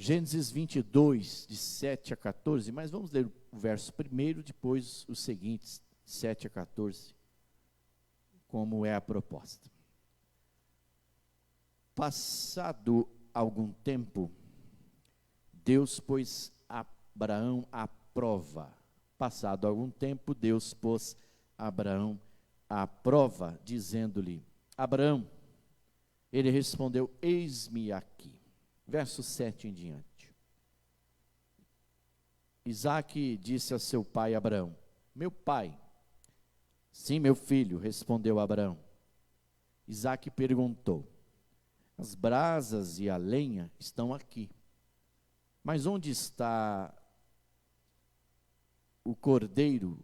Gênesis 22, de 7 a 14, mas vamos ler o verso primeiro, depois os seguintes, 7 a 14, como é a proposta. Passado algum tempo, Deus pôs Abraão à prova. Passado algum tempo, Deus pôs Abraão à prova, dizendo-lhe: Abraão. Ele respondeu: eis-me aqui. Verso 7 em diante. Isaque disse a seu pai Abraão: meu pai. Sim, meu filho, respondeu Abraão. Isaque perguntou: as brasas e a lenha estão aqui, mas onde está o cordeiro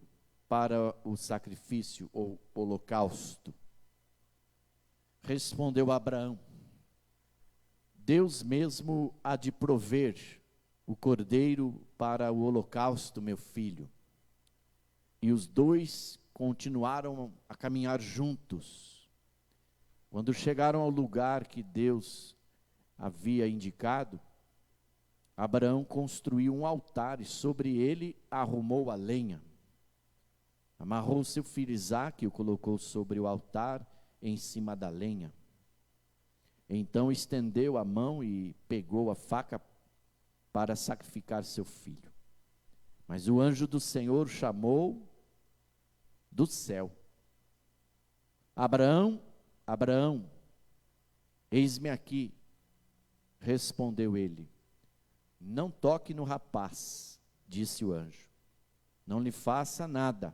para o sacrifício ou holocausto? Respondeu Abraão: Deus mesmo há de prover o cordeiro para o holocausto, meu filho. E os dois continuaram a caminhar juntos. Quando chegaram ao lugar que Deus havia indicado, Abraão construiu um altar e sobre ele arrumou a lenha. Amarrou seu filho Isaque e o colocou sobre o altar em cima da lenha. Então estendeu a mão e pegou a faca para sacrificar seu filho. Mas o anjo do Senhor chamou do céu: Abraão, Abraão. Eis-me aqui. Respondeu ele: não toque no rapaz, disse o anjo. Não lhe faça nada.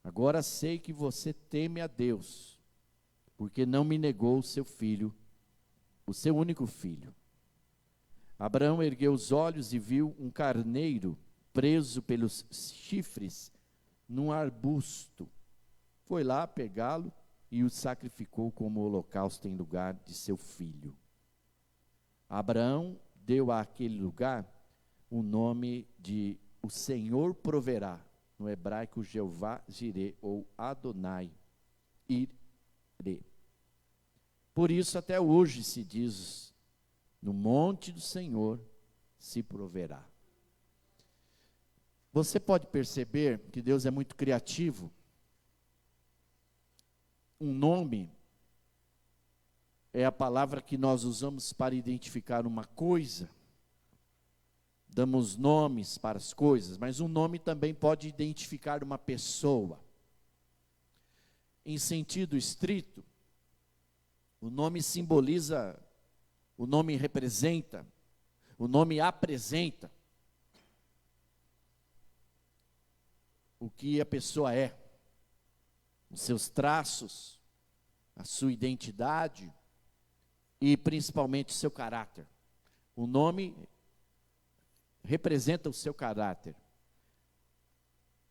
Agora sei que você teme a Deus, porque não me negou o seu filho, o seu único filho. Abraão ergueu os olhos e viu um carneiro preso pelos chifres num arbusto. Foi lá pegá-lo e o sacrificou como holocausto em lugar de seu filho. Abraão deu àquele lugar o nome de o Senhor proverá, no hebraico Jeová Jireh ou Adonai Ire. Por isso até hoje se diz: no monte do Senhor se proverá. Você pode perceber que Deus é muito criativo. Um nome é a palavra que nós usamos para identificar uma coisa. Damos nomes para as coisas, mas um nome também pode identificar uma pessoa. Em sentido estrito, o nome simboliza, o nome representa, o nome apresenta o que a pessoa é, os seus traços, a sua identidade e principalmente o seu caráter. O nome representa o seu caráter,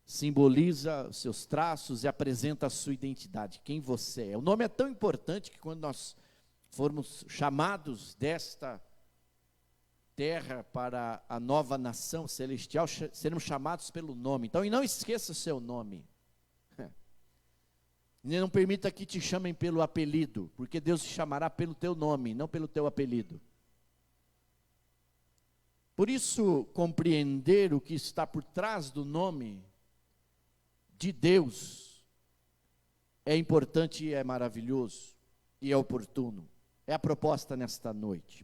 simboliza os seus traços e apresenta a sua identidade, quem você é. O nome é tão importante que quando nós formos chamados desta terra para a nova nação celestial, seremos chamados pelo nome. Então, e não esqueça o seu nome. E não permita que te chamem pelo apelido, porque Deus te chamará pelo teu nome, não pelo teu apelido. Por isso, compreender o que está por trás do nome de Deus é importante e é maravilhoso e é oportuno. É a proposta nesta noite.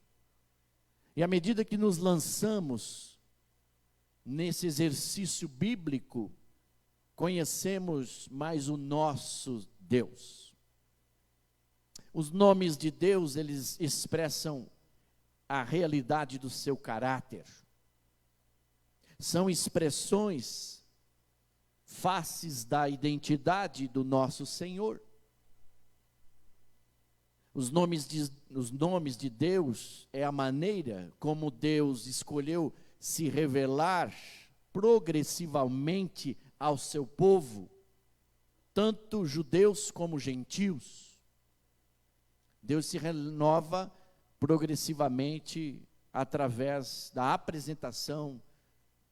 E à medida que nos lançamos nesse exercício bíblico, conhecemos mais o nosso Deus. Os nomes de Deus, eles expressam a realidade do seu caráter. São expressões, faces da identidade do nosso Senhor. Os nomes de Deus é a maneira como Deus escolheu se revelar progressivamente ao seu povo, tanto judeus como gentios. Deus se renova progressivamente através da apresentação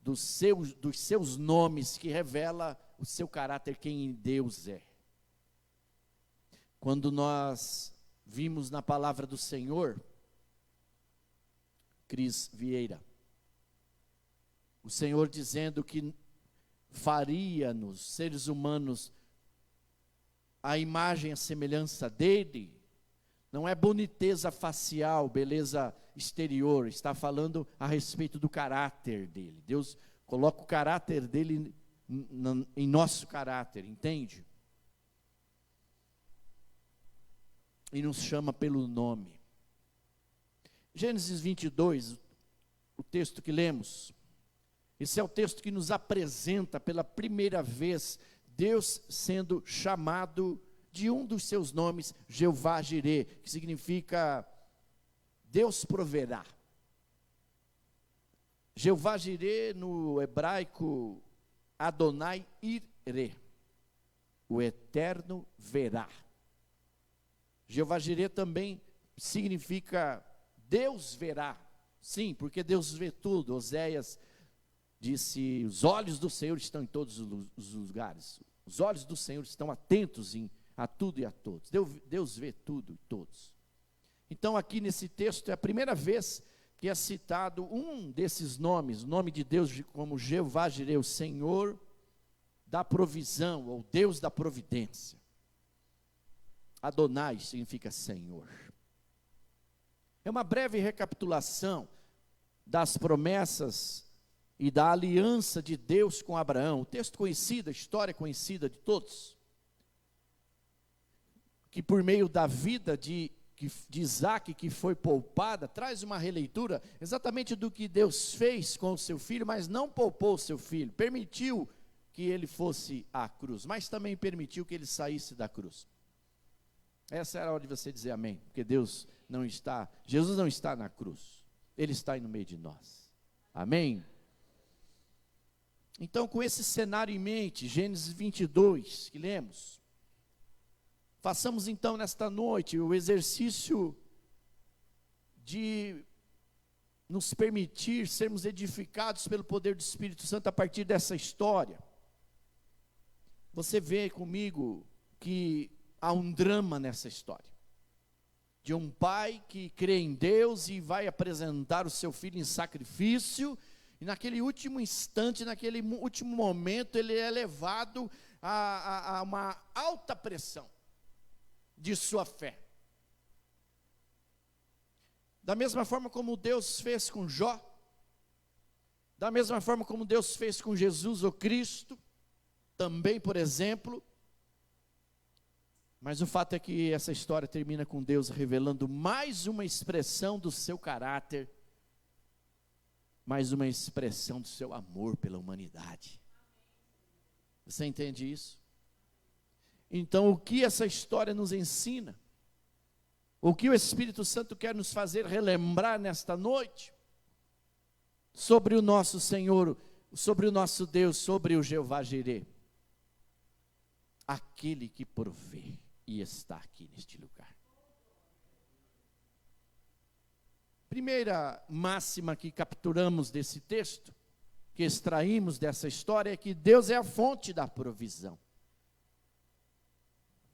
dos seus nomes, que revela o seu caráter, quem Deus é. Quando nós vimos na palavra do Senhor Cris Vieira. O Senhor dizendo que faria nos seres humanos a imagem e a semelhança dele, não é boniteza facial, beleza exterior, está falando a respeito do caráter dele. Deus coloca o caráter dele em nosso caráter, entende? E nos chama pelo nome. Gênesis 22, o texto que lemos, esse é o texto que nos apresenta pela primeira vez Deus sendo chamado de um dos seus nomes, Jeová Jireh, que significa Deus proverá. Jeová Jireh no hebraico Adonai Ireh, o eterno verá. Jeová Jireh também significa Deus verá. Sim, porque Deus vê tudo. Oséias disse: os olhos do Senhor estão em todos os lugares. Os olhos do Senhor estão atentos a tudo e a todos. Deus vê tudo e todos. Então aqui nesse texto é a primeira vez que é citado um desses nomes, o nome de Deus como Jeová Jireh, o Senhor da provisão, ou Deus da providência. Adonai significa Senhor. É uma breve recapitulação das promessas e da aliança de Deus com Abraão. O texto conhecido, a história conhecida de todos. Que por meio da vida de Isaac, que foi poupada, traz uma releitura exatamente do que Deus fez com o seu filho, mas não poupou o seu filho. Permitiu que ele fosse à cruz, mas também permitiu que ele saísse da cruz. Essa era a hora de você dizer amém, porque Jesus não está na cruz, Ele está aí no meio de nós, amém? Então, com esse cenário em mente, Gênesis 22, que lemos, façamos então nesta noite o exercício de nos permitir sermos edificados pelo poder do Espírito Santo a partir dessa história. Você vê comigo que há um drama nessa história, de um pai que crê em Deus e vai apresentar o seu filho em sacrifício, e naquele último instante, naquele último momento, ele é levado a uma alta pressão de sua fé. Da mesma forma como Deus fez com Jó, da mesma forma como Deus fez com Jesus ou Cristo, também, por exemplo. Mas o fato é que essa história termina com Deus revelando mais uma expressão do seu caráter, mais uma expressão do seu amor pela humanidade. Você entende isso? Então, o que essa história nos ensina? O que o Espírito Santo quer nos fazer relembrar nesta noite? Sobre o nosso Senhor, sobre o nosso Deus, sobre o Jeová Jireh. Aquele que provê e está aqui neste lugar. Primeira máxima que capturamos desse texto, que extraímos dessa história, é que Deus é a fonte da provisão.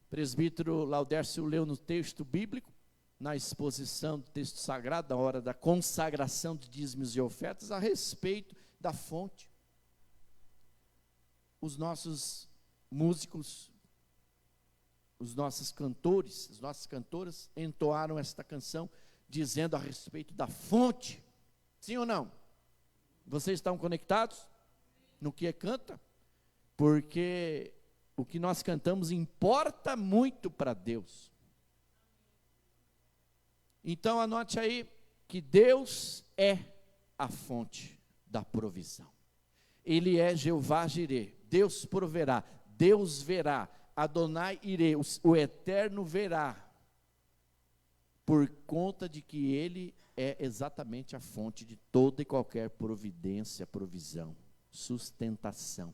O presbítero Laudércio leu no texto bíblico, na exposição do texto sagrado, na hora da consagração de dízimos e ofertas, a respeito da fonte. Os nossos músicos, os nossos cantores, as nossas cantoras entoaram esta canção dizendo a respeito da fonte. Sim ou não? Vocês estão conectados no que canta? Porque o que nós cantamos importa muito para Deus. Então anote aí que Deus é a fonte da provisão. Ele é Jeová Jireh, Deus proverá, Deus verá, Adonai Ireh, o eterno verá, por conta de que Ele é exatamente a fonte de toda e qualquer providência, provisão, sustentação.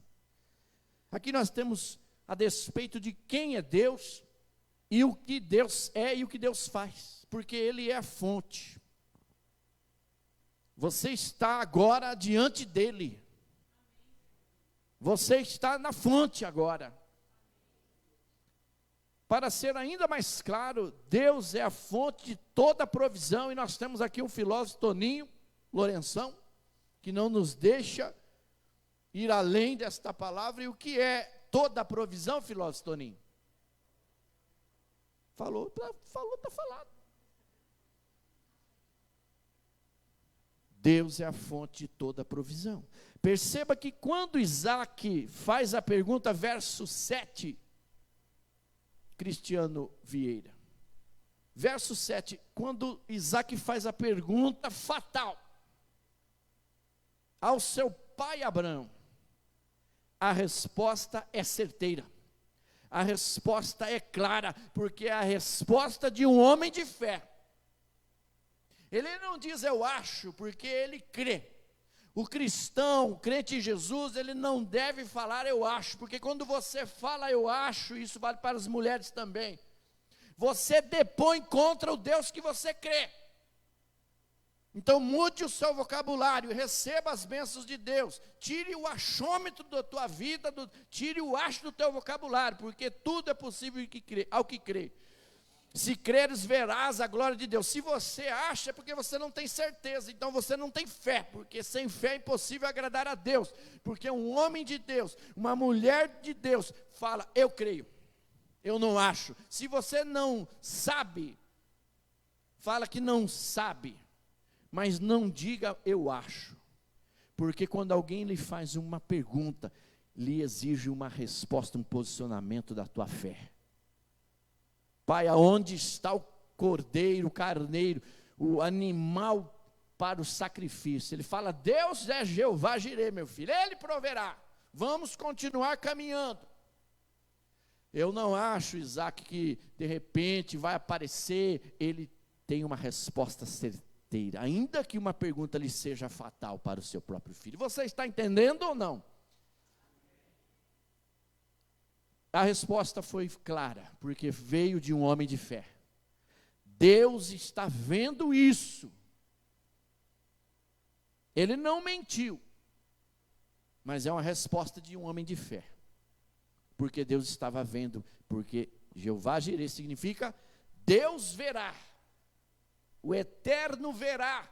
Aqui nós temos a despeito de quem é Deus, e o que Deus é e o que Deus faz, porque Ele é a fonte. Você está agora diante dEle, você está na fonte agora. Para ser ainda mais claro, Deus é a fonte de toda a provisão, e nós temos aqui um filósofo, Toninho, Lourenção, que não nos deixa ir além desta palavra. E o que é toda a provisão, filósofo Toninho? Falou, está falado. Deus é a fonte de toda a provisão. Perceba que quando Isaac faz a pergunta, verso 7, Cristiano Vieira, verso 7, quando Isaac faz a pergunta fatal ao seu pai Abraão, a resposta é certeira, a resposta é clara, porque é a resposta de um homem de fé. Ele não diz eu acho, porque ele crê. O cristão, o crente em Jesus, ele não deve falar eu acho, porque quando você fala eu acho, isso vale para as mulheres também, você depõe contra o Deus que você crê. Então mude o seu vocabulário, receba as bênçãos de Deus, tire o achômetro da tua vida, tire o acho do teu vocabulário, porque tudo é possível ao que crê. Se creres, verás a glória de Deus. Se você acha, é porque você não tem certeza, então você não tem fé, porque sem fé é impossível agradar a Deus, porque um homem de Deus, uma mulher de Deus, fala, eu creio, eu não acho. Se você não sabe, fala que não sabe, mas não diga eu acho, porque quando alguém lhe faz uma pergunta, lhe exige uma resposta, um posicionamento da tua fé. Pai, aonde está o cordeiro, o carneiro, o animal para o sacrifício? Ele fala, Deus é Jeová Jireh, meu filho, Ele proverá, vamos continuar caminhando. Eu não acho, Isaac, que de repente vai aparecer, ele tem uma resposta certeira, ainda que uma pergunta lhe seja fatal para o seu próprio filho. Você está entendendo ou não? A resposta foi clara, porque veio de um homem de fé. Deus está vendo isso. Ele não mentiu, mas é uma resposta de um homem de fé. Porque Deus estava vendo, porque Jeová Jireh significa Deus verá, o Eterno verá,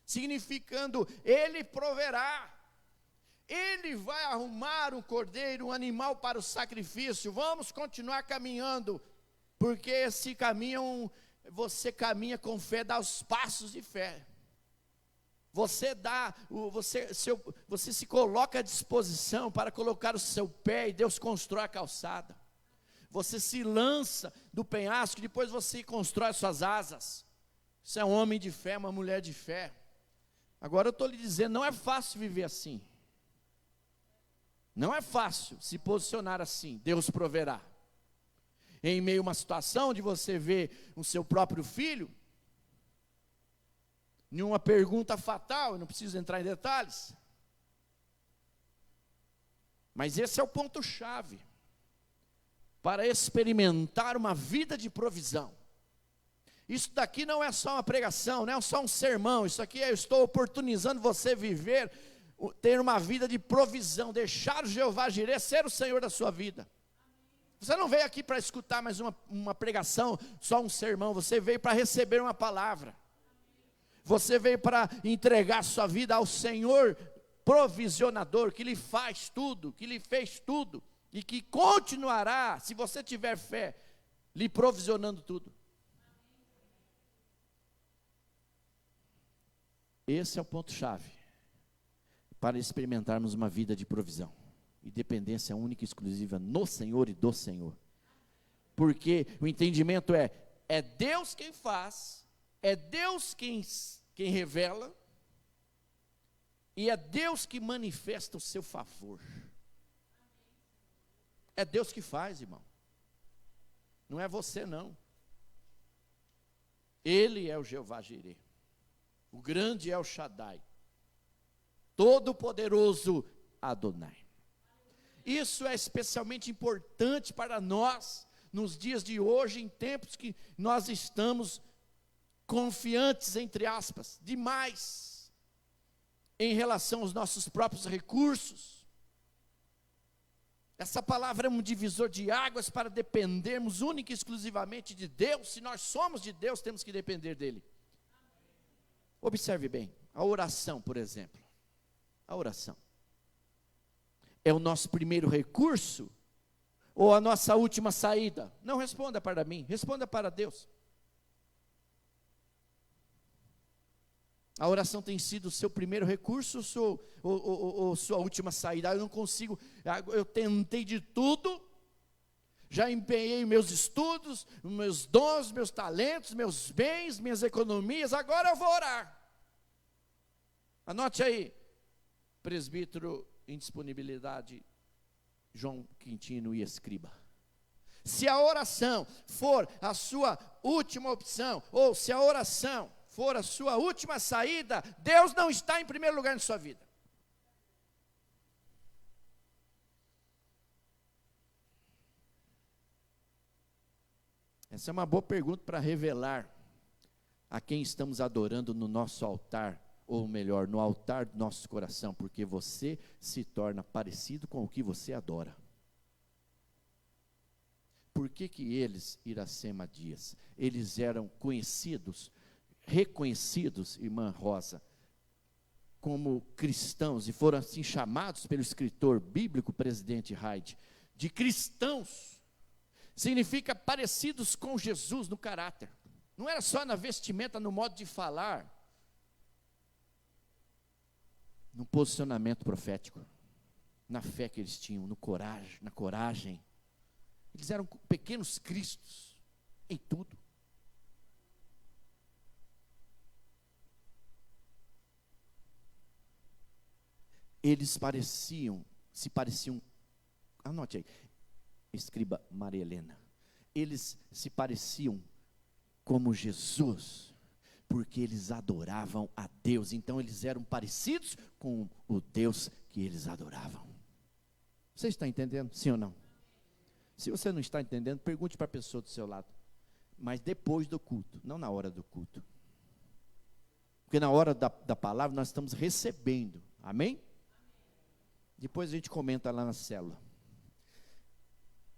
significando Ele proverá. Ele vai arrumar um cordeiro, um animal para o sacrifício. Vamos continuar caminhando, porque esse caminho, você caminha com fé, dá os passos de fé. Você se coloca à disposição para colocar o seu pé e Deus constrói a calçada. Você se lança do penhasco e depois você constrói suas asas. Isso é um homem de fé, uma mulher de fé. Agora eu estou lhe dizendo, não é fácil viver assim. Não é fácil se posicionar assim, Deus proverá. Em meio a uma situação de você ver o seu próprio filho, em uma pergunta fatal, eu não preciso entrar em detalhes, mas esse é o ponto-chave, para experimentar uma vida de provisão. Isso daqui não é só uma pregação, não é só um sermão, isso aqui eu estou oportunizando você viver, ter uma vida de provisão, deixar o Jeová Jireh ser o Senhor da sua vida. Você não veio aqui para escutar mais uma pregação, só um sermão, você veio para receber uma palavra. Você veio para entregar sua vida ao Senhor provisionador, que lhe faz tudo, que lhe fez tudo, e que continuará, se você tiver fé, lhe provisionando tudo. Esse é o ponto-chave para experimentarmos uma vida de provisão e dependência única e exclusiva no Senhor e do Senhor. Porque o entendimento é Deus quem faz, é Deus quem revela, e é Deus que manifesta o seu favor. É Deus que faz, irmão. Não é você não. Ele é o Jeová Jireh. O grande El Shaddai, Todo-Poderoso Adonai. Isso é especialmente importante para nós, nos dias de hoje, em tempos que nós estamos confiantes, entre aspas, demais, em relação aos nossos próprios recursos. Essa palavra é um divisor de águas para dependermos única e exclusivamente de Deus. Se nós somos de Deus, temos que depender dEle. Observe bem, A oração, por exemplo. A oração. É o nosso primeiro recurso ou a nossa última saída? Não responda para mim, responda para Deus. A oração tem sido o seu primeiro recurso ou sua última saída? Eu não consigo, eu tentei de tudo, já empenhei meus estudos, meus dons, meus talentos, meus bens, minhas economias, agora eu vou orar. Anote aí, presbítero em disponibilidade, João Quintino e Escriba. Se a oração for a sua última opção, ou se a oração for a sua última saída, Deus não está em primeiro lugar na sua vida. Essa é uma boa pergunta para revelar a quem estamos adorando no nosso altar, ou melhor, no altar do nosso coração, porque você se torna parecido com o que você adora. Por que eles, Iracema Dias, eles eram conhecidos, reconhecidos, irmã Rosa, como cristãos, e foram assim chamados pelo escritor bíblico, presidente Hyde, de cristãos? Significa parecidos com Jesus no caráter. Não era só na vestimenta, no modo de falar, no posicionamento profético, na fé que eles tinham, na coragem. Eles eram pequenos cristos em tudo. Eles se pareciam, anote aí, escriba Maria Helena, eles se pareciam como Jesus, porque eles adoravam a Deus, então eles eram parecidos com o Deus que eles adoravam. Você está entendendo? Sim ou não? Se você não está entendendo, pergunte para a pessoa do seu lado, mas depois do culto, não na hora do culto, porque na hora da palavra nós estamos recebendo, amém? Depois a gente comenta lá na célula.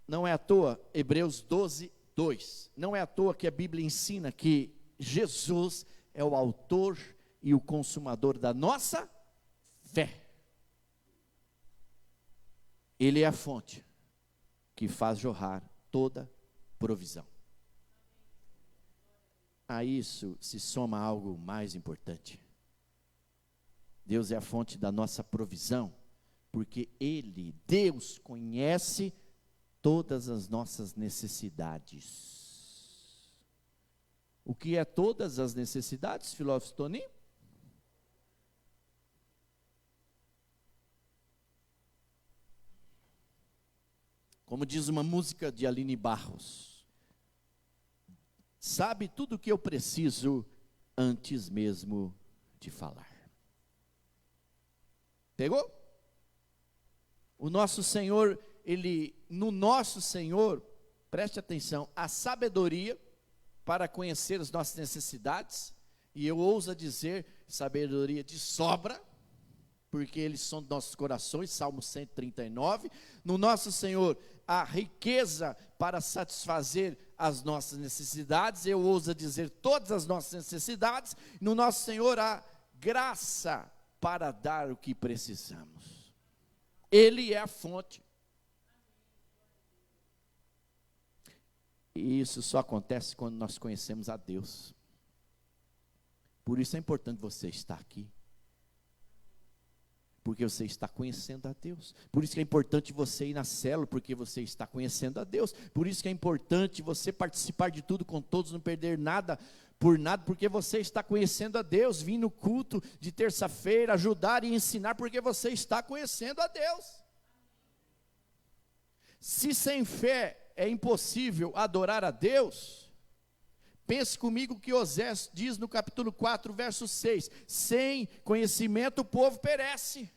Não é à toa, Hebreus 12, 2, não é à toa que a Bíblia ensina que Jesus é o autor e o consumador da nossa fé. Ele é a fonte que faz jorrar toda provisão. A isso se soma algo mais importante. Deus é a fonte da nossa provisão, porque Deus conhece todas as nossas necessidades. O que é todas as necessidades, filósofo Tony? Como diz uma música de Aline Barros, sabe tudo o que eu preciso antes mesmo de falar. Pegou? O nosso Senhor, no nosso Senhor, preste atenção, a sabedoria para conhecer as nossas necessidades, e eu ouso dizer, sabedoria de sobra, porque eles são dos nossos corações, Salmo 139, no nosso Senhor, a riqueza para satisfazer as nossas necessidades, eu ouso dizer todas as nossas necessidades, no nosso Senhor, a graça para dar o que precisamos. Ele é a fonte. E isso só acontece quando nós conhecemos a Deus. Por isso é importante você estar aqui. Porque você está conhecendo a Deus. Por isso que é importante você ir na célula, porque você está conhecendo a Deus. Por isso que é importante você participar de tudo com todos, não perder nada por nada, porque você está conhecendo a Deus. Vir no culto de terça-feira, ajudar e ensinar, porque você está conhecendo a Deus. Se sem fé é impossível adorar a Deus, pense comigo o que Osés diz no capítulo 4, verso 6, sem conhecimento o povo perece.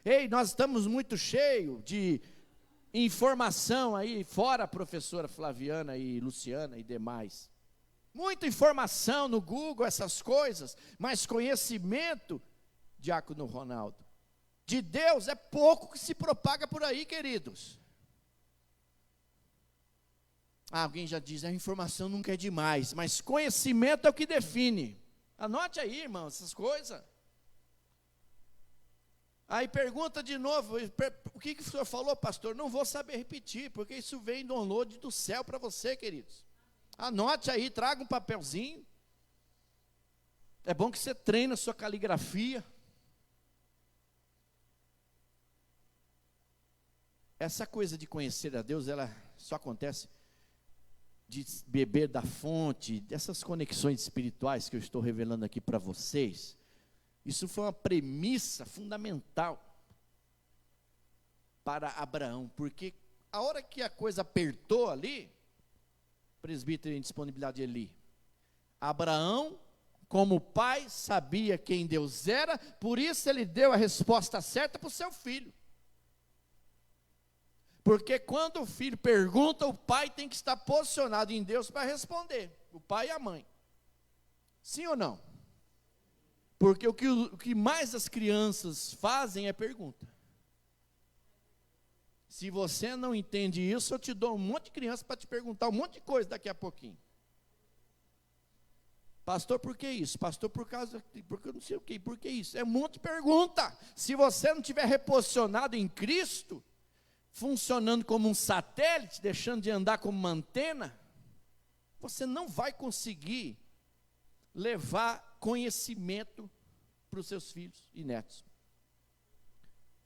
Ei, nós estamos muito cheios de informação aí, fora a professora Flaviana e Luciana e demais, muita informação no Google, essas coisas, mas conhecimento, diácono Ronaldo, de Deus é pouco que se propaga por aí, queridos. Alguém já diz, a informação nunca é demais, mas conhecimento é o que define. Anote aí, irmão, essas coisas. Aí pergunta de novo, o que o senhor falou, pastor? Não vou saber repetir, porque isso vem download do céu para você, queridos. Anote aí, traga um papelzinho. É bom que você treine a sua caligrafia. Essa coisa de conhecer a Deus, ela só acontece de beber da fonte, dessas conexões espirituais que eu estou revelando aqui para vocês. Isso foi uma premissa fundamental para Abraão, porque a hora que a coisa apertou ali, presbítero em disponibilidade ali, Abraão, como pai, sabia quem Deus era, por isso ele deu a resposta certa para o seu filho. Porque quando o filho pergunta, o pai tem que estar posicionado em Deus para responder, o pai e a mãe. Sim ou não? Porque o que mais as crianças fazem é pergunta. Se você não entende isso, eu te dou um monte de criança para te perguntar um monte de coisa daqui a pouquinho. Pastor, por que isso? Pastor, porque eu não sei o que, por que isso? É um monte de pergunta. Se você não estiver reposicionado em Cristo, funcionando como um satélite, deixando de andar como uma antena, você não vai conseguir levar conhecimento para os seus filhos e netos.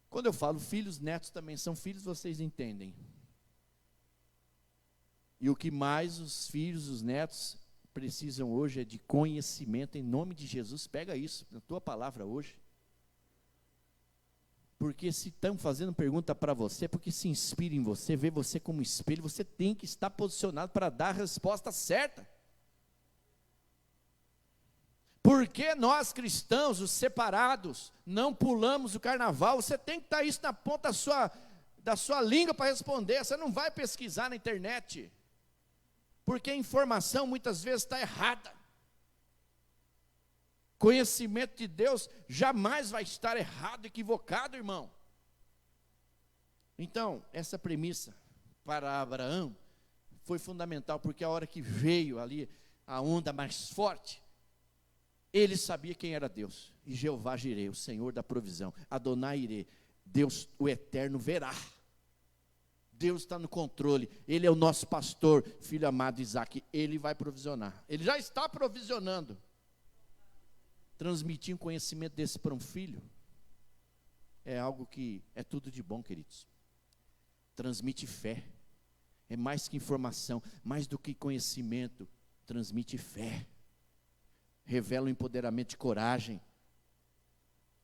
Quando eu falo filhos, netos também são filhos, vocês entendem. E o que mais os filhos, os netos precisam hoje é de conhecimento em nome de Jesus. Pega isso na tua palavra hoje. Porque se estão fazendo pergunta para você, porque se inspira em você, vê você como espelho, você tem que estar posicionado para dar a resposta certa. Porque nós cristãos, os separados, não pulamos o carnaval? Você tem que estar isso na ponta da sua língua para responder. Você não vai pesquisar na internet, porque a informação muitas vezes está errada. Conhecimento de Deus jamais vai estar errado, equivocado, irmão. Então, essa premissa para Abraão foi fundamental, porque a hora que veio ali a onda mais forte, ele sabia quem era Deus. E Jeová Jireh, o Senhor da provisão, Adonai Irê, Deus o eterno verá. Deus está no controle, Ele é o nosso pastor, filho amado Isaac, Ele vai provisionar. Ele já está provisionando. Transmitir um conhecimento desse para um filho é algo que é tudo de bom, queridos. Transmite fé. É mais que informação, mais do que conhecimento, transmite fé. Revela o empoderamento de coragem.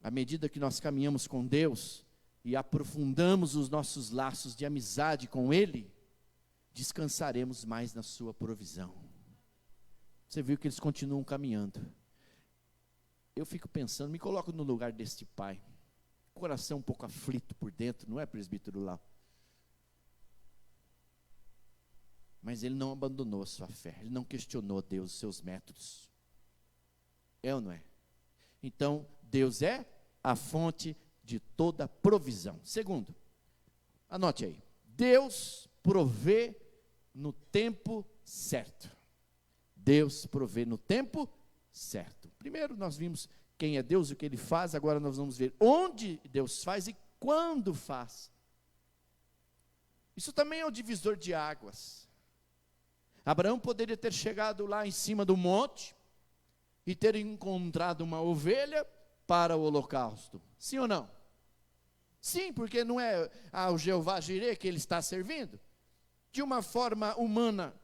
À medida que nós caminhamos com Deus e aprofundamos os nossos laços de amizade com Ele, descansaremos mais na sua provisão. Você viu que eles continuam caminhando. Eu fico pensando, me coloco no lugar deste pai, coração um pouco aflito por dentro, não é, presbítero Lau? Mas ele não abandonou a sua fé, ele não questionou Deus, os seus métodos. É ou não é? Então, Deus é a fonte de toda provisão. Segundo, anote aí, Deus provê no tempo certo. Deus provê no tempo certo. Primeiro nós vimos quem é Deus e o que Ele faz, agora nós vamos ver onde Deus faz e quando faz. Isso também é o divisor de águas. Abraão poderia ter chegado lá em cima do monte e ter encontrado uma ovelha para o holocausto. Sim ou não? Sim, porque não é ao Jeová Jireh que ele está servindo? De uma forma humana,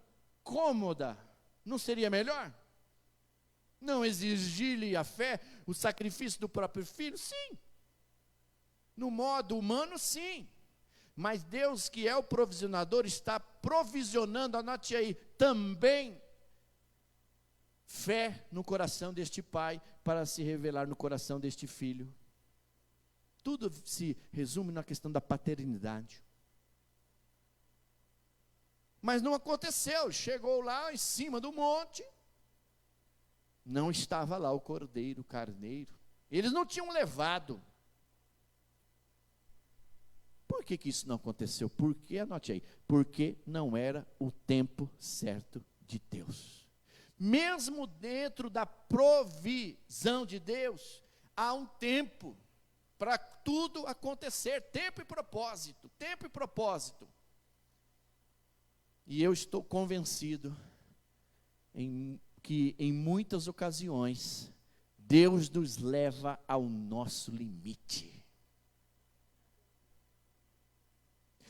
cômoda, não seria melhor? Não exigir-lhe a fé, o sacrifício do próprio filho? Sim. No modo humano, sim. Mas Deus, que é o provisionador, está provisionando, anote aí, também fé no coração deste pai, para se revelar no coração deste filho. Tudo se resume na questão da paternidade. Mas não aconteceu, chegou lá em cima do monte, não estava lá o cordeiro, o carneiro, eles não tinham levado. Por que isso não aconteceu? Porque, anote aí, porque não era o tempo certo de Deus. mesmo dentro da provisão de Deus, há um tempo para tudo acontecer, tempo e propósito, tempo e propósito. E eu estou convencido que em muitas ocasiões, Deus nos leva ao nosso limite.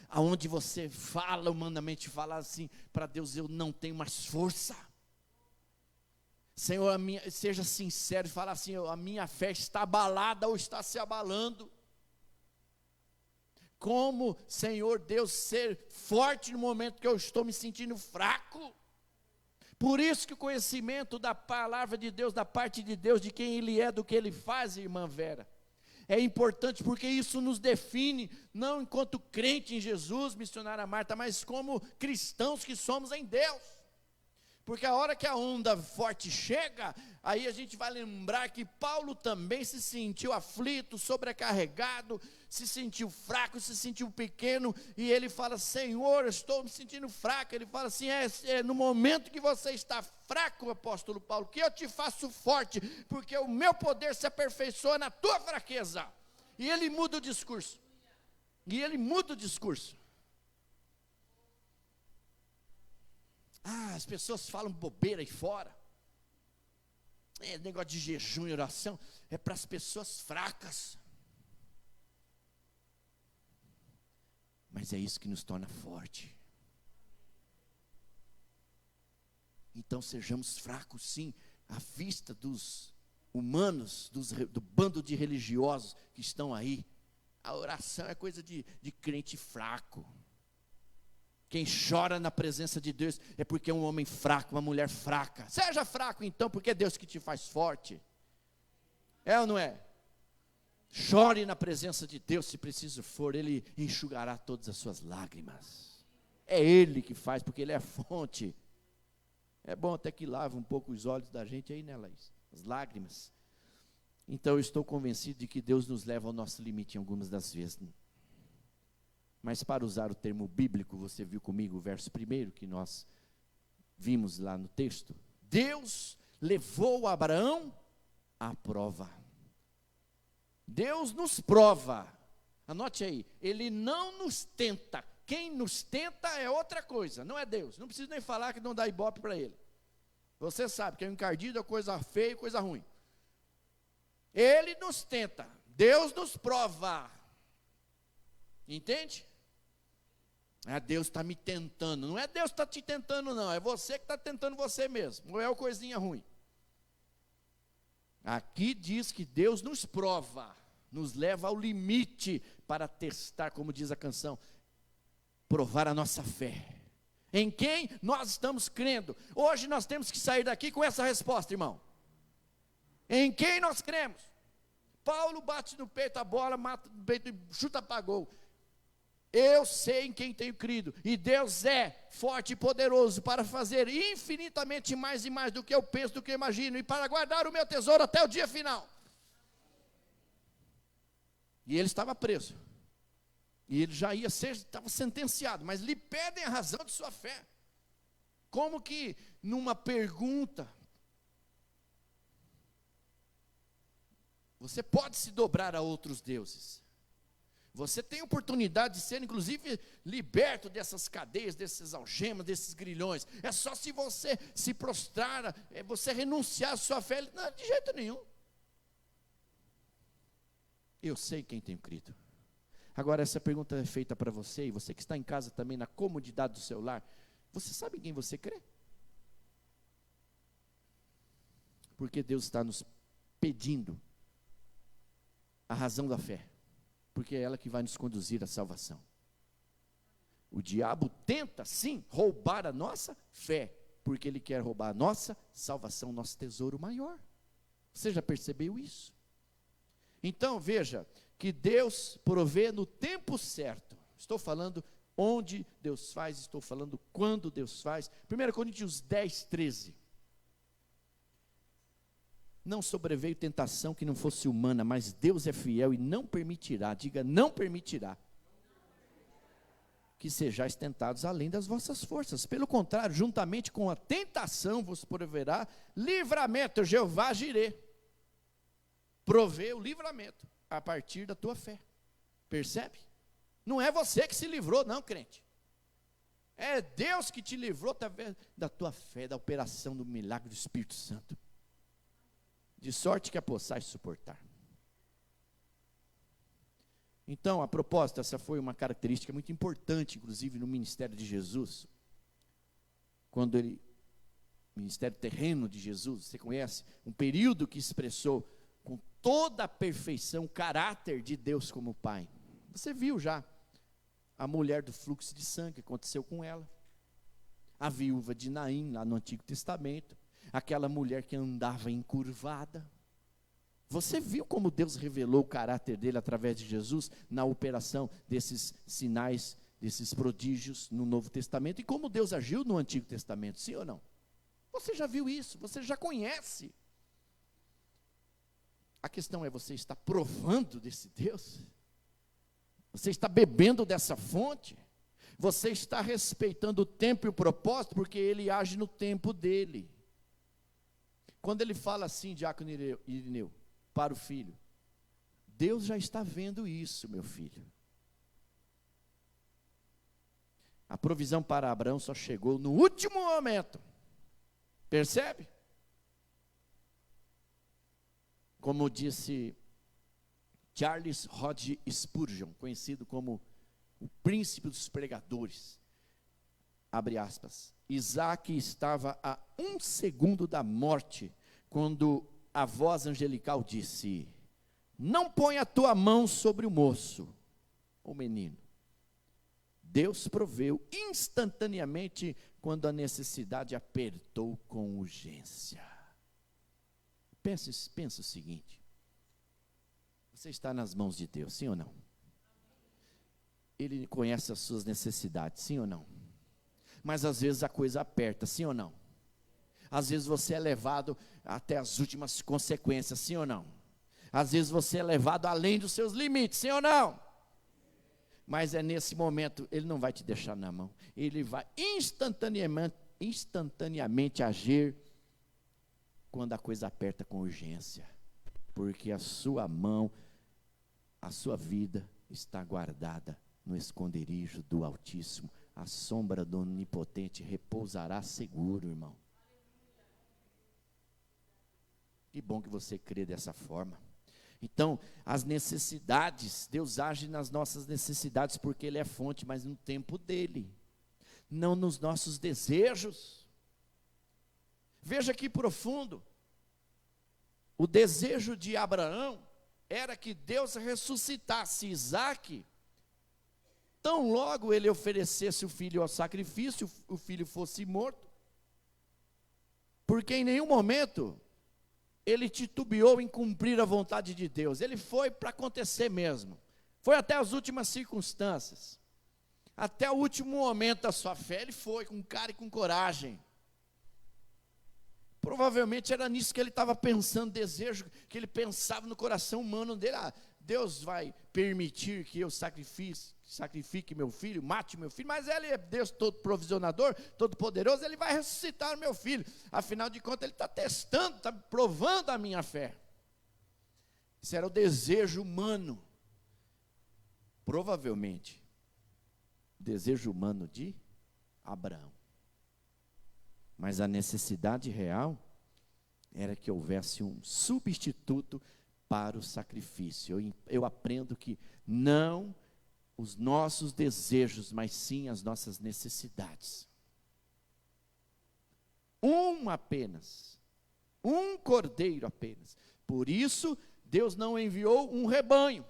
Aonde você fala, humanamente fala assim, para Deus, eu não tenho mais força. Senhor, seja sincero e fala assim, a minha fé está abalada ou está se abalando. Como, Senhor Deus, ser forte no momento que eu estou me sentindo fraco? Por isso que o conhecimento da palavra de Deus, da parte de Deus, de quem Ele é, do que Ele faz, irmã Vera, é importante, porque isso nos define, não enquanto crente em Jesus, missionária Marta, mas como cristãos que somos em Deus. Porque a hora que a onda forte chega, aí a gente vai lembrar que Paulo também se sentiu aflito, sobrecarregado, se sentiu fraco, se sentiu pequeno, e ele fala, Senhor, eu estou me sentindo fraco. Ele fala assim, é no momento que você está fraco, apóstolo Paulo, que eu te faço forte, porque o meu poder se aperfeiçoa na tua fraqueza. E ele muda o discurso. As pessoas falam bobeira aí fora. Negócio de jejum e oração é para as pessoas fracas. Mas é isso que nos torna forte. Então sejamos fracos sim, à vista dos humanos, do bando de religiosos que estão aí. A oração é coisa de crente fraco. Quem chora na presença de Deus é porque é um homem fraco, uma mulher fraca. Seja fraco então, porque é Deus que te faz forte. É ou não é? Chore na presença de Deus, se preciso for, Ele enxugará todas as suas lágrimas. É Ele que faz, porque Ele é a fonte. É bom até que lave um pouco os olhos da gente aí, né, Laís? As lágrimas. Então eu estou convencido de que Deus nos leva ao nosso limite em algumas das vezes. Mas para usar o termo bíblico, você viu comigo o verso 1 que nós vimos lá no texto. Deus levou Abraão à prova. Deus nos prova. Anote aí, Ele não nos tenta. Quem nos tenta é outra coisa, não é Deus. Não preciso nem falar que não dá ibope para Ele. Você sabe que é um encardido, é coisa feia, coisa ruim. Ele nos tenta, Deus nos prova. Entende? Deus está me tentando. Não é Deus que está te tentando, não. É você que está tentando você mesmo. Ou é uma coisinha ruim. Aqui diz que Deus nos prova, nos leva ao limite para testar, como diz a canção, provar a nossa fé. Em quem nós estamos crendo. Hoje nós temos que sair daqui com essa resposta, irmão. Em quem nós cremos? Paulo bate no peito a bola, mata no peito e chuta para gol. Eu sei em quem tenho crido, e Deus é forte e poderoso para fazer infinitamente mais e mais do que eu penso, do que eu imagino, e para guardar o meu tesouro até o dia final. E ele estava preso, e ele já estava sentenciado, mas lhe pedem a razão de sua fé. Como que numa pergunta, você pode se dobrar a outros deuses? Você tem oportunidade de ser, inclusive, liberto dessas cadeias, desses algemas, desses grilhões. É só se você se prostrar, você renunciar à sua fé. Não, de jeito nenhum. Eu sei quem tenho crido. Agora, essa pergunta é feita para você, e você que está em casa também, na comodidade do seu lar. Você sabe em quem você crê? Porque Deus está nos pedindo a razão da fé. Porque é ela que vai nos conduzir à salvação. O diabo tenta, sim, roubar a nossa fé, porque ele quer roubar a nossa salvação, nosso tesouro maior. Você já percebeu isso? Então, veja, que Deus provê no tempo certo. Estou falando onde Deus faz, estou falando quando Deus faz. 1 Coríntios 10, 13. Não sobreveio tentação que não fosse humana, mas Deus é fiel e não permitirá, diga, não permitirá, que sejais tentados além das vossas forças. Pelo contrário, juntamente com a tentação vos proverá livramento. Jeová Jirê provê o livramento a partir da tua fé. Percebe? Não é você que se livrou, não, crente. É Deus que te livrou através da tua fé, da operação do milagre do Espírito Santo. De sorte que a possais suportar. Então, a propósito, essa foi uma característica muito importante, inclusive no ministério de Jesus. Quando ministério terreno de Jesus, você conhece? Um período que expressou com toda a perfeição o caráter de Deus como Pai. Você viu já a mulher do fluxo de sangue, aconteceu com ela. A viúva de Naim, lá no Antigo Testamento. Aquela mulher que andava encurvada. Você viu como Deus revelou o caráter dele através de Jesus na operação desses sinais, desses prodígios no Novo Testamento e como Deus agiu no Antigo Testamento, sim ou não? Você já viu isso, você já conhece. A questão é, você está provando desse Deus? Você está bebendo dessa fonte? Você está respeitando o tempo e o propósito, porque ele age no tempo dele. Quando ele fala assim, diácono Irineu, para o filho, Deus já está vendo isso, meu filho. A provisão para Abraão só chegou no último momento. Percebe? Como disse Charles Hodge Spurgeon, conhecido como o príncipe dos pregadores, abre aspas, Isaac estava a 1 segundo da morte, quando a voz angelical disse, não põe a tua mão sobre o moço, o menino. Deus proveu instantaneamente, quando a necessidade apertou com urgência. Pensa o seguinte, você está nas mãos de Deus, sim ou não? Ele conhece as suas necessidades, sim ou não? Mas às vezes a coisa aperta, sim ou não? Às vezes você é levado até as últimas consequências, sim ou não? Às vezes você é levado além dos seus limites, sim ou não? Mas é nesse momento, ele não vai te deixar na mão. Ele vai instantaneamente agir quando a coisa aperta com urgência. Porque a sua mão, a sua vida está guardada no esconderijo do Altíssimo. A sombra do Onipotente repousará seguro, irmão. Que bom que você crê dessa forma. Então, as necessidades, Deus age nas nossas necessidades porque Ele é fonte, mas no tempo dEle, não nos nossos desejos. Veja que profundo, o desejo de Abraão era que Deus ressuscitasse Isaque, tão logo ele oferecesse o filho ao sacrifício, o filho fosse morto, porque em nenhum momento ele titubeou em cumprir a vontade de Deus, ele foi para acontecer mesmo, foi até as últimas circunstâncias, até o último momento da sua fé, ele foi com cara e com coragem. Provavelmente era nisso que ele estava pensando, desejo que ele pensava no coração humano dele, Deus vai permitir que eu sacrifique meu filho, mate meu filho, mas ele é Deus todo provisionador, todo poderoso, ele vai ressuscitar o meu filho, afinal de contas ele está testando, está provando a minha fé. Isso era o desejo humano, provavelmente, o desejo humano de Abraão. Mas a necessidade real era que houvesse um substituto para o sacrifício. Eu aprendo que não os nossos desejos, mas sim as nossas necessidades. Apenas, um cordeiro apenas. Por isso, Deus não enviou um rebanho,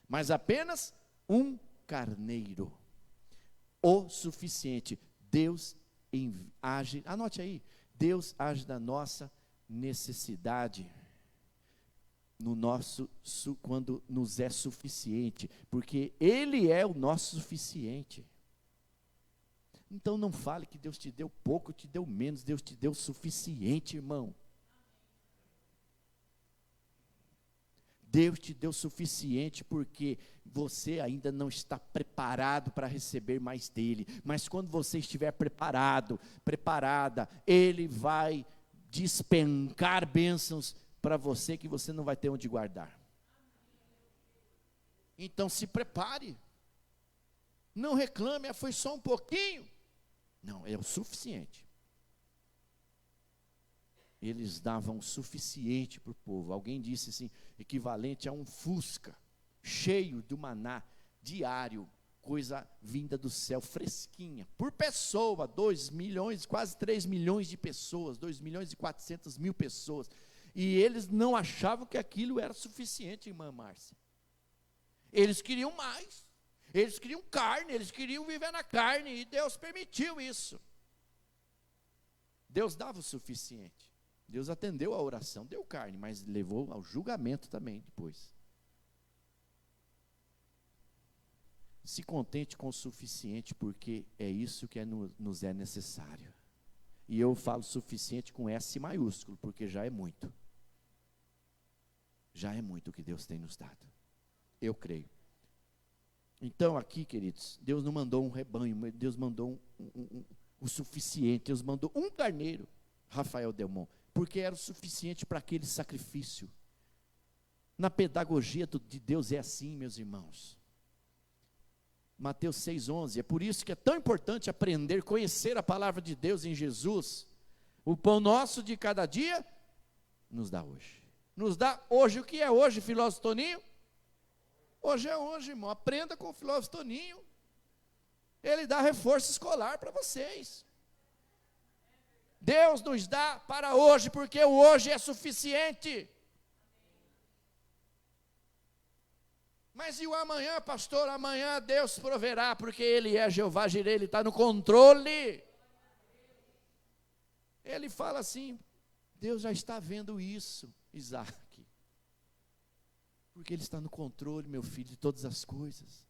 mas apenas um carneiro. O suficiente. Deus age, anote aí, Deus age na nossa necessidade, quando nos é suficiente, porque Ele é o nosso suficiente. Então não fale que Deus te deu pouco, te deu menos, Deus te deu o suficiente, irmão. Deus te deu o suficiente porque você ainda não está preparado para receber mais dele. Mas quando você estiver preparado, preparada, ele vai despencar bênçãos para você que você não vai ter onde guardar. Então se prepare. Não reclame, foi só um pouquinho. Não, é o suficiente. Eles davam o suficiente para o povo. Alguém disse assim, equivalente a um fusca, cheio de maná, diário, coisa vinda do céu, fresquinha, por pessoa, 2 milhões, quase 3 milhões de pessoas, 2 milhões e 400 mil pessoas, e eles não achavam que aquilo era suficiente, irmã Márcia. Eles queriam mais, eles queriam carne, eles queriam viver na carne, e Deus permitiu isso. Deus dava o suficiente. Deus atendeu a oração, deu carne, mas levou ao julgamento também depois. Se contente com o suficiente, porque é isso que nos é necessário. E eu falo suficiente com S maiúsculo, porque já é muito. Já é muito o que Deus tem nos dado. Eu creio. Então aqui, queridos, Deus não mandou um rebanho, Deus mandou o suficiente, Deus mandou um carneiro, Rafael Delmont, porque era o suficiente para aquele sacrifício. Na pedagogia de Deus é assim, meus irmãos. Mateus 6,11, é por isso que é tão importante aprender, conhecer a palavra de Deus em Jesus. O pão nosso de cada dia, nos dá hoje. Nos dá hoje, o que é hoje, filósofo Toninho? Hoje é hoje, irmão, aprenda com o filósofo Toninho. Ele dá reforço escolar para vocês. Deus nos dá para hoje, porque o hoje é suficiente. Mas e o amanhã, pastor? Amanhã Deus proverá, porque Ele é Jeová Jireh, Ele está no controle. Ele fala assim, Deus já está vendo isso, Isaac. Porque Ele está no controle, meu filho, de todas as coisas.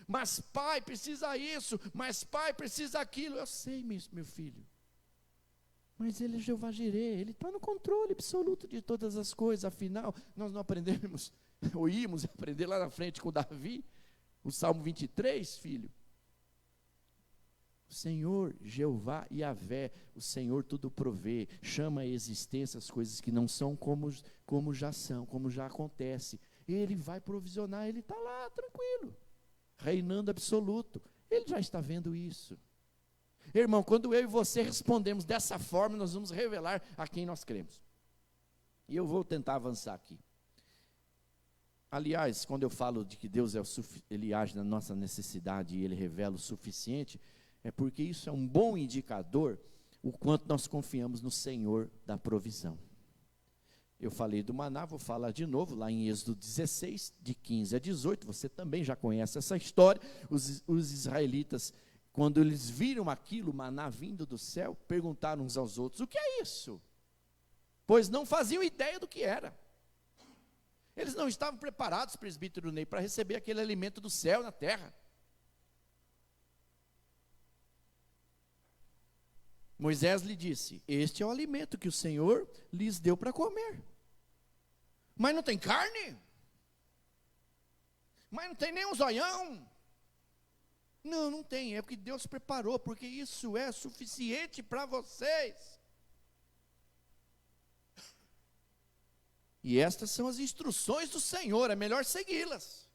Mas pai, precisa isso, mas pai, precisa aquilo. Eu sei, meu filho. Mas Ele é Jeová Jireh, Ele está no controle absoluto de todas as coisas. Afinal, nós não aprendemos, ou íamos aprender lá na frente com Davi, o Salmo 23, filho. O Senhor, Jeová Yahvé, o Senhor tudo provê, chama à existência as coisas que não são como já são, como já acontece. Ele vai provisionar, Ele está lá, tranquilo, reinando absoluto. Ele já está vendo isso. Irmão, quando eu e você respondemos dessa forma, nós vamos revelar a quem nós cremos. E eu vou tentar avançar aqui. Aliás, quando eu falo de que Deus Ele age na nossa necessidade e Ele revela o suficiente, é porque isso é um bom indicador o quanto nós confiamos no Senhor da provisão. Eu falei do maná, vou falar de novo, lá em Êxodo 16, de 15 a 18, você também já conhece essa história. Os israelitas, quando eles viram aquilo, maná vindo do céu, perguntaram uns aos outros, o que é isso? Pois não faziam ideia do que era. Eles não estavam preparados, presbítero Ney, para receber aquele alimento do céu na terra. Moisés lhe disse, este é o alimento que o Senhor lhes deu para comer. Mas não tem carne? Mas não tem nem um zoião? Não, não tem, é porque Deus preparou, porque isso é suficiente para vocês. E estas são as instruções do Senhor, é melhor segui-las.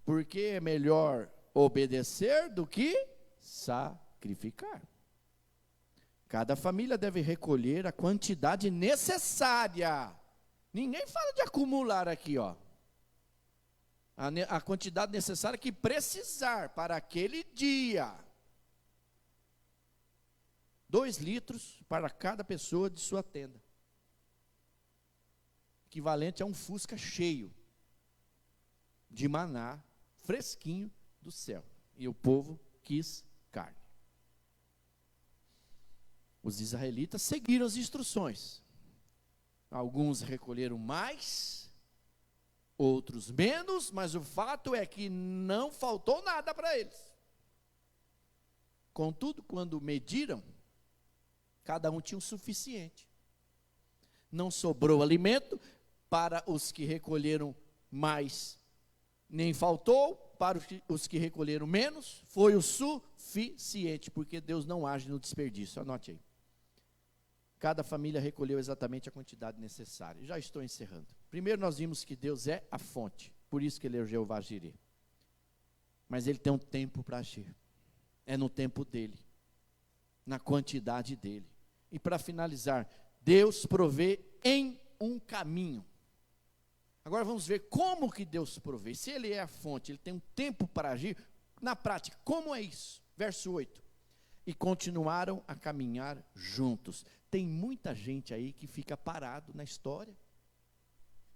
Porque é melhor obedecer do que sacrificar. Cada família deve recolher a quantidade necessária. Ninguém fala de acumular aqui, ó. A quantidade necessária que precisar para aquele dia. 2 litros para cada pessoa de sua tenda. Equivalente a um fusca cheio de maná fresquinho do céu. E o povo quis carne. Os israelitas seguiram as instruções. Alguns recolheram mais, outros menos, mas o fato é que não faltou nada para eles. Contudo, quando mediram, cada um tinha o suficiente. Não sobrou alimento, para os que recolheram mais, nem faltou, para os que recolheram menos, foi o suficiente, porque Deus não age no desperdício. Anote aí. Cada família recolheu exatamente a quantidade necessária. Já estou encerrando. Primeiro nós vimos que Deus é a fonte, por isso que Ele é o Jeová Jireh. Mas Ele tem um tempo para agir. É no tempo dEle, na quantidade dEle. E para finalizar, Deus provê em um caminho. Agora vamos ver como que Deus provê. Se Ele é a fonte, Ele tem um tempo para agir. Na prática, como é isso? Verso 8. E continuaram a caminhar juntos. Tem muita gente aí que fica parado na história.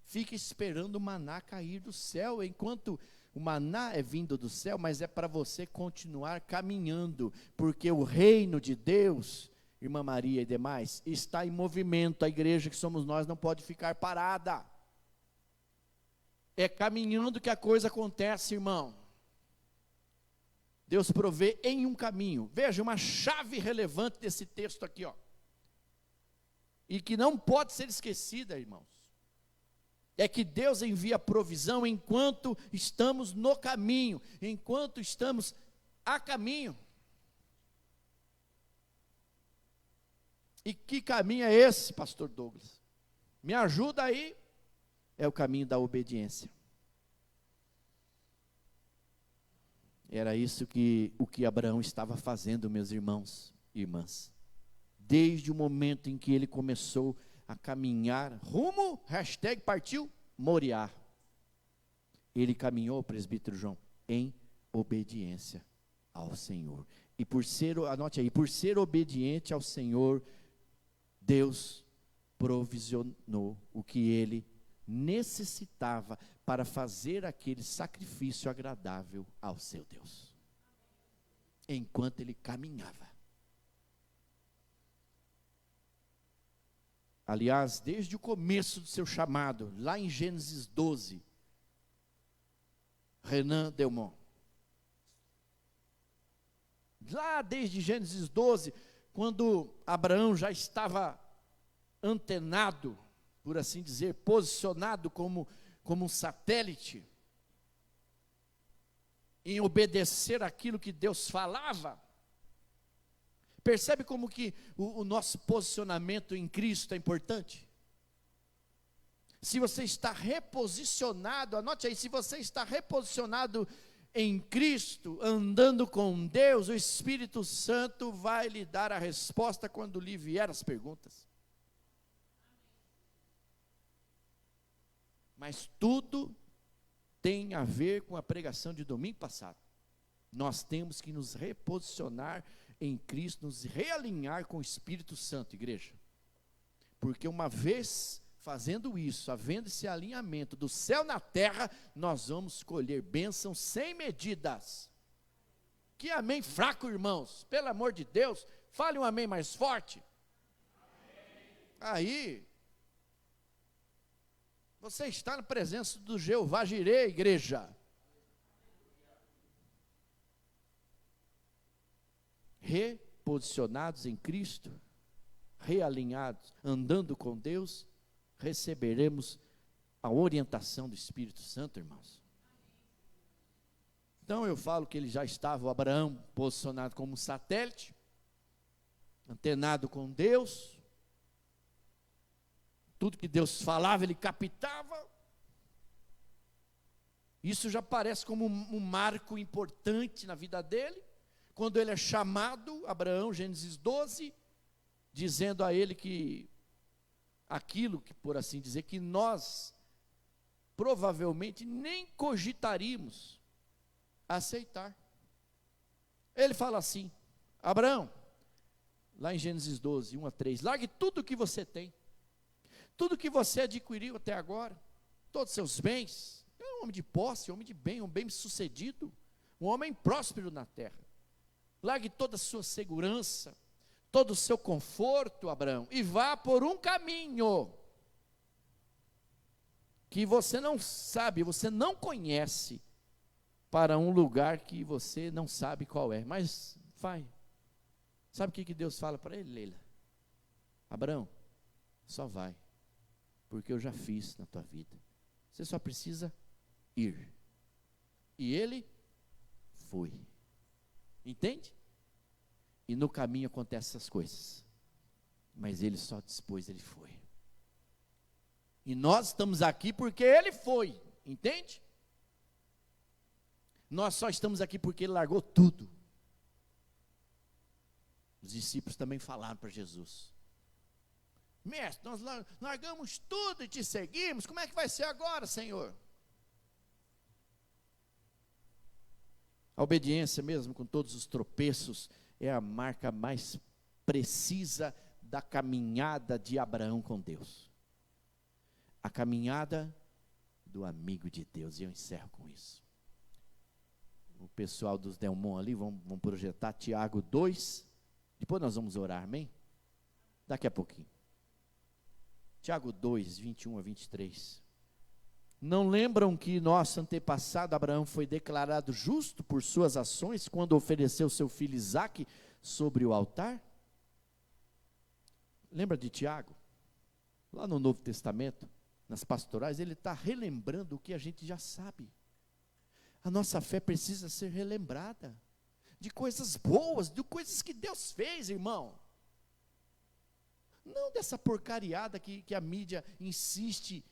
Fica esperando o maná cair do céu, enquanto o maná é vindo do céu, mas é para você continuar caminhando, porque o reino de Deus, irmã Maria e demais, está em movimento. A igreja que somos nós não pode ficar parada. É caminhando que a coisa acontece, irmão. Deus provê em um caminho. Veja, uma chave relevante desse texto aqui, ó. E que não pode ser esquecida, irmãos. É que Deus envia provisão enquanto estamos no caminho, enquanto estamos a caminho. E que caminho é esse, pastor Douglas? Me ajuda aí. É o caminho da obediência. Era isso o que Abraão estava fazendo, meus irmãos e irmãs. Desde o momento em que ele começou a caminhar rumo, partiu Moriá. Ele caminhou, presbítero João, em obediência ao Senhor. E anote aí, por ser obediente ao Senhor, Deus provisionou o que ele necessitava para fazer aquele sacrifício agradável ao seu Deus, enquanto ele caminhava. Aliás, desde o começo do seu chamado, lá em Gênesis 12, Renan Delmont, lá desde Gênesis 12, quando Abraão já estava antenado, por assim dizer, posicionado como um satélite, em obedecer aquilo que Deus falava. Percebe como que o nosso posicionamento em Cristo é importante? Se você está reposicionado, anote aí, se você está reposicionado em Cristo, andando com Deus, o Espírito Santo vai lhe dar a resposta quando lhe vier as perguntas. Mas tudo tem a ver com a pregação de domingo passado. Nós temos que nos reposicionar em Cristo, nos realinhar com o Espírito Santo, igreja. Porque uma vez fazendo isso, havendo esse alinhamento do céu na terra, nós vamos colher bênçãos sem medidas. Que amém fraco, irmãos, pelo amor de Deus, fale um amém mais forte. Aí, você está na presença do Jeová Jireh, igreja. Reposicionados em Cristo, realinhados, andando com Deus, receberemos a orientação do Espírito Santo, irmãos. Então eu falo que ele já estava, o Abraão, posicionado como um satélite, antenado com Deus. Tudo que Deus falava, ele captava. Isso já parece como um marco importante na vida dele. Quando ele é chamado, Abraão, Gênesis 12, dizendo a ele que aquilo que, por assim dizer, que nós provavelmente nem cogitaríamos aceitar. Ele fala assim: Abraão, lá em Gênesis 12, 1-3, largue tudo o que você tem, tudo que você adquiriu até agora, todos os seus bens. É um homem de posse, um homem de bem, um bem-sucedido, um homem próspero na terra. Largue toda a sua segurança, todo o seu conforto, Abraão, e vá por um caminho que você não sabe, você não conhece, para um lugar que você não sabe qual é, mas vai. Sabe o que Deus fala para ele, Leila? Abraão, só vai. porque eu já fiz na tua vida. Você só precisa ir. E ele foi. Entende? E no caminho acontecem essas coisas. Mas ele só depois ele foi. E nós estamos aqui porque ele foi. Entende? Nós só estamos aqui porque ele largou tudo. Os discípulos também falaram para Jesus: Mestre, nós largamos tudo e te seguimos, como é que vai ser agora, Senhor? A obediência mesmo, com todos os tropeços, é a marca mais precisa da caminhada de Abraão com Deus. A caminhada do amigo de Deus, e eu encerro com isso. O pessoal dos Delmon ali vão projetar Tiago 2, depois nós vamos orar, amém? Daqui a pouquinho. Tiago 2, 21 a 23. Não lembram que nosso antepassado Abraão foi declarado justo por suas ações quando ofereceu seu filho Isaque sobre o altar? Lembra de Tiago? Lá no Novo Testamento, nas pastorais, ele está relembrando o que a gente já sabe. A nossa fé precisa ser relembrada de coisas boas, de coisas que Deus fez, irmão. Não dessa porcariada que a mídia insiste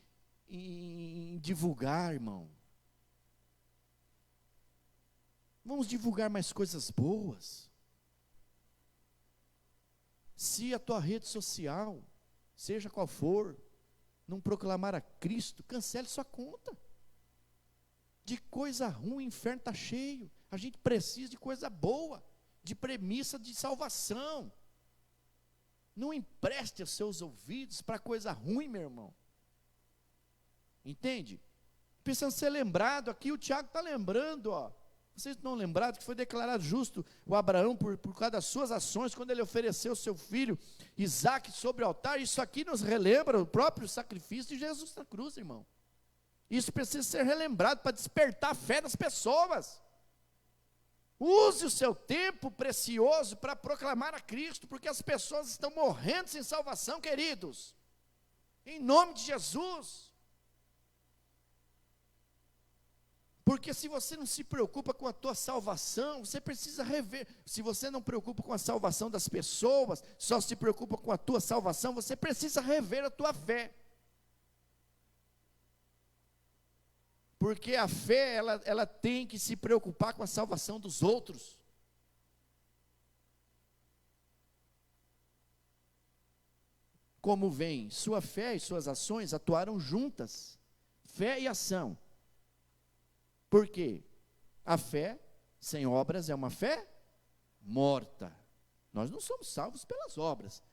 em divulgar, irmão. Vamos divulgar mais coisas boas. Se a tua rede social, seja qual for, não proclamar a Cristo, cancele sua conta. De coisa ruim, o inferno está cheio. A gente precisa de coisa boa, de premissa de salvação. Não empreste os seus ouvidos para coisa ruim, meu irmão. Entende? Precisam ser lembrado, aqui o Tiago está lembrando, ó. Vocês não lembraram que foi declarado justo o Abraão por causa das suas ações, quando ele ofereceu o seu filho Isaque sobre o altar. Isso aqui nos relembra o próprio sacrifício de Jesus na cruz, irmão. Isso precisa ser relembrado para despertar a fé das pessoas. Use o seu tempo precioso para proclamar a Cristo, porque as pessoas estão morrendo sem salvação, queridos. Em nome de Jesus. Porque se você não se preocupa com a tua salvação, você precisa rever. Se você não preocupa com a salvação das pessoas, só se preocupa com a tua salvação, você precisa rever a tua fé. Porque a fé, ela tem que se preocupar com a salvação dos outros. Como vem, sua fé e suas ações atuaram juntas. Fé e ação. Por quê? A fé sem obras é uma fé morta. Nós não somos salvos pelas obras,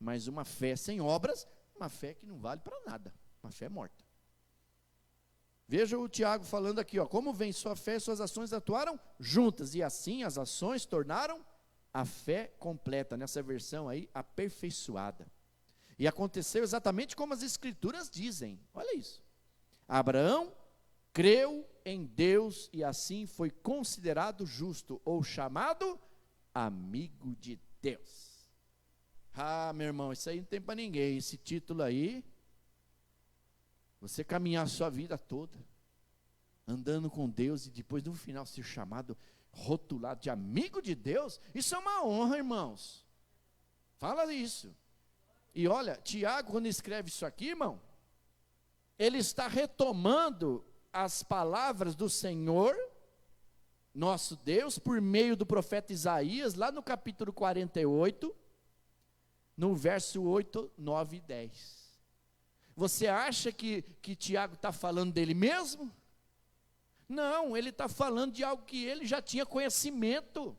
mas uma fé sem obras, uma fé que não vale para nada, uma fé morta. Veja o Tiago falando aqui, ó, como vem sua fé e suas ações atuaram juntas, e assim as ações tornaram a fé completa, nessa versão aí, aperfeiçoada. E aconteceu exatamente como as Escrituras dizem, olha isso. Abraão creu em Deus e assim foi considerado justo, ou chamado amigo de Deus. Ah, meu irmão, isso aí não tem para ninguém, esse título aí, você caminhar a sua vida toda, andando com Deus e depois no final ser chamado, rotulado de amigo de Deus, isso é uma honra, irmãos. Fala isso. E olha, Tiago, quando escreve isso aqui, irmão, ele está retomando as palavras do Senhor, nosso Deus, por meio do profeta Isaías, lá no capítulo 48, no verso 8, 9 e 10. Você acha que Tiago está falando dele mesmo? Não, ele está falando de algo que ele já tinha conhecimento,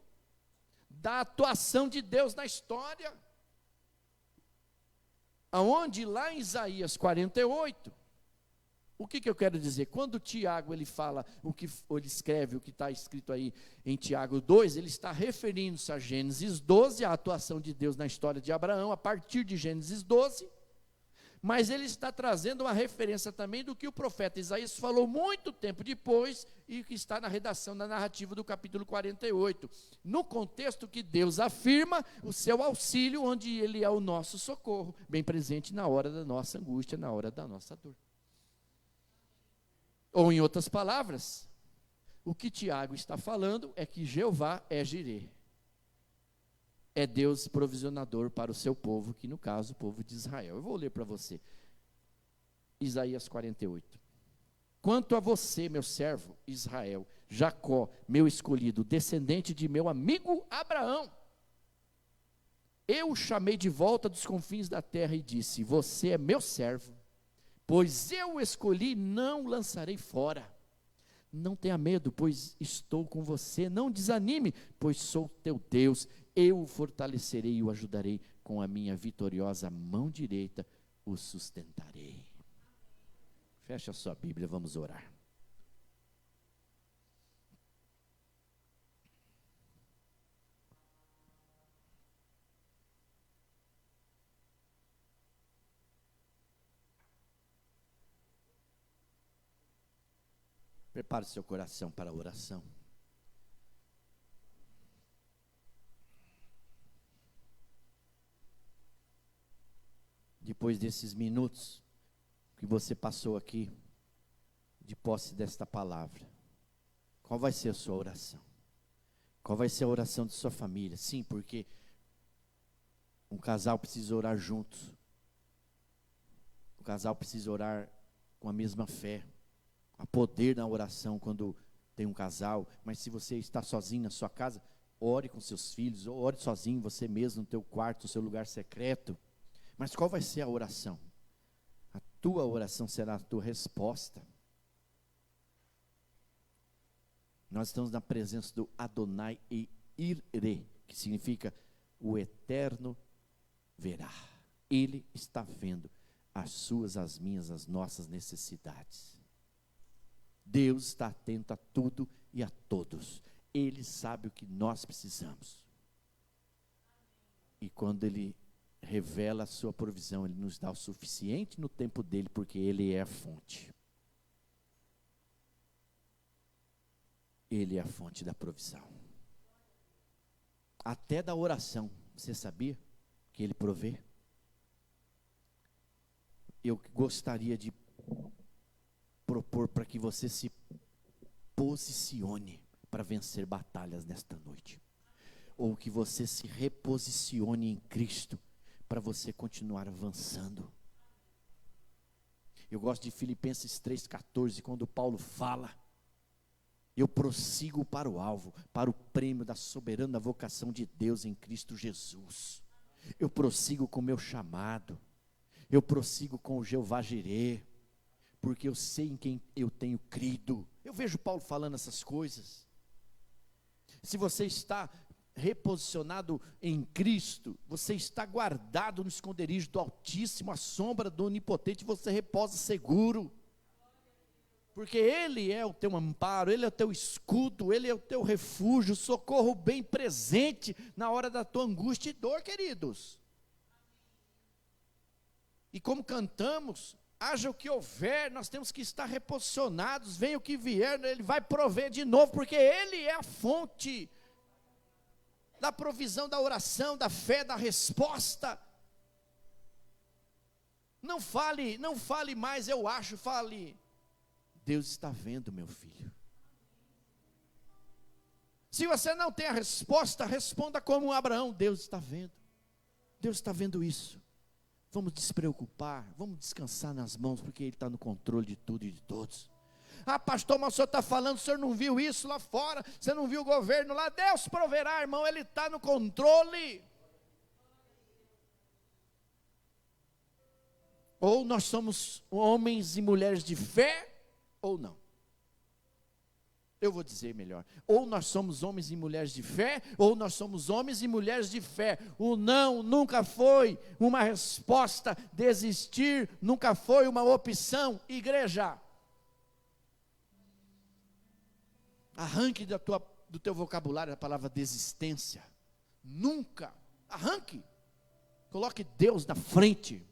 da atuação de Deus na história. Aonde lá em Isaías 48, o que eu quero dizer? Quando Tiago ele fala, ele escreve o que está escrito aí em Tiago 2, ele está referindo-se a Gênesis 12, a atuação de Deus na história de Abraão, a partir de Gênesis 12, mas ele está trazendo uma referência também do que o profeta Isaías falou muito tempo depois, e que está na redação da narrativa do capítulo 48, no contexto que Deus afirma o seu auxílio, onde ele é o nosso socorro, bem presente na hora da nossa angústia, na hora da nossa dor. Ou em outras palavras, o que Tiago está falando é que Jeová é Jireh, é Deus provisionador para o seu povo, que no caso o povo de Israel. Eu vou ler para você, Isaías 48. Quanto a você, meu servo Israel, Jacó, meu escolhido, descendente de meu amigo Abraão, eu o chamei de volta dos confins da terra e disse: você é meu servo, pois eu o escolhi, não o lançarei fora. Não tenha medo, pois estou com você. Não desanime, pois sou teu Deus. Eu o fortalecerei e o ajudarei. Com a minha vitoriosa mão direita o sustentarei. Feche a sua Bíblia, vamos orar. Prepare seu coração para a oração. Depois desses minutos que você passou aqui, de posse desta palavra, qual vai ser a sua oração? Qual vai ser a oração de sua família? Sim, porque um casal precisa orar juntos. O casal precisa orar com a mesma fé. Há poder na oração quando tem um casal, mas se você está sozinho na sua casa, ore com seus filhos, ou ore sozinho, você mesmo, no teu quarto, no seu lugar secreto. Mas qual vai ser a oração? A tua oração será a tua resposta. Nós estamos na presença do Adonai e Ire, que significa o Eterno verá. Ele está vendo as suas, as minhas, as nossas necessidades. Deus está atento a tudo e a todos. Ele sabe o que nós precisamos. E quando Ele revela a sua provisão, Ele nos dá o suficiente no tempo dEle, porque Ele é a fonte. Ele é a fonte da provisão. Até da oração, você sabia que Ele provê? Eu gostaria de propor para que você se posicione para vencer batalhas nesta noite, ou que você se reposicione em Cristo para você continuar avançando. Eu gosto de Filipenses 3,14, quando Paulo fala: eu prossigo para o alvo, para o prêmio da soberana vocação de Deus em Cristo Jesus. Eu prossigo com o meu chamado, eu prossigo com o Jeová Jireh, porque eu sei em quem eu tenho crido. Eu vejo Paulo falando essas coisas. Se você está reposicionado em Cristo, você está guardado no esconderijo do Altíssimo, à sombra do Onipotente, você reposa seguro, porque Ele é o teu amparo, Ele é o teu escudo, Ele é o teu refúgio, socorro bem presente na hora da tua angústia e dor, queridos. E como cantamos, haja o que houver, nós temos que estar reposicionados, venha o que vier, Ele vai prover de novo, porque Ele é a fonte da provisão, da oração, da fé, da resposta. Não fale mais, eu acho, fale: Deus está vendo, meu filho. Se você não tem a resposta, responda como Abraão: Deus está vendo. Deus está vendo isso. Vamos despreocupar, vamos descansar nas mãos, porque Ele está no controle de tudo e de todos. Ah, pastor, mas o senhor está falando, o senhor não viu isso lá fora, você não viu o governo lá? Deus proverá, irmão, Ele está no controle. Ou nós somos homens e mulheres de fé, ou não. Eu vou dizer melhor: ou nós somos homens e mulheres de fé, ou nós somos homens e mulheres de fé. O não nunca foi uma resposta, desistir nunca foi uma opção. Igreja, arranque do teu vocabulário a palavra desistência. Nunca, arranque, coloque Deus na frente.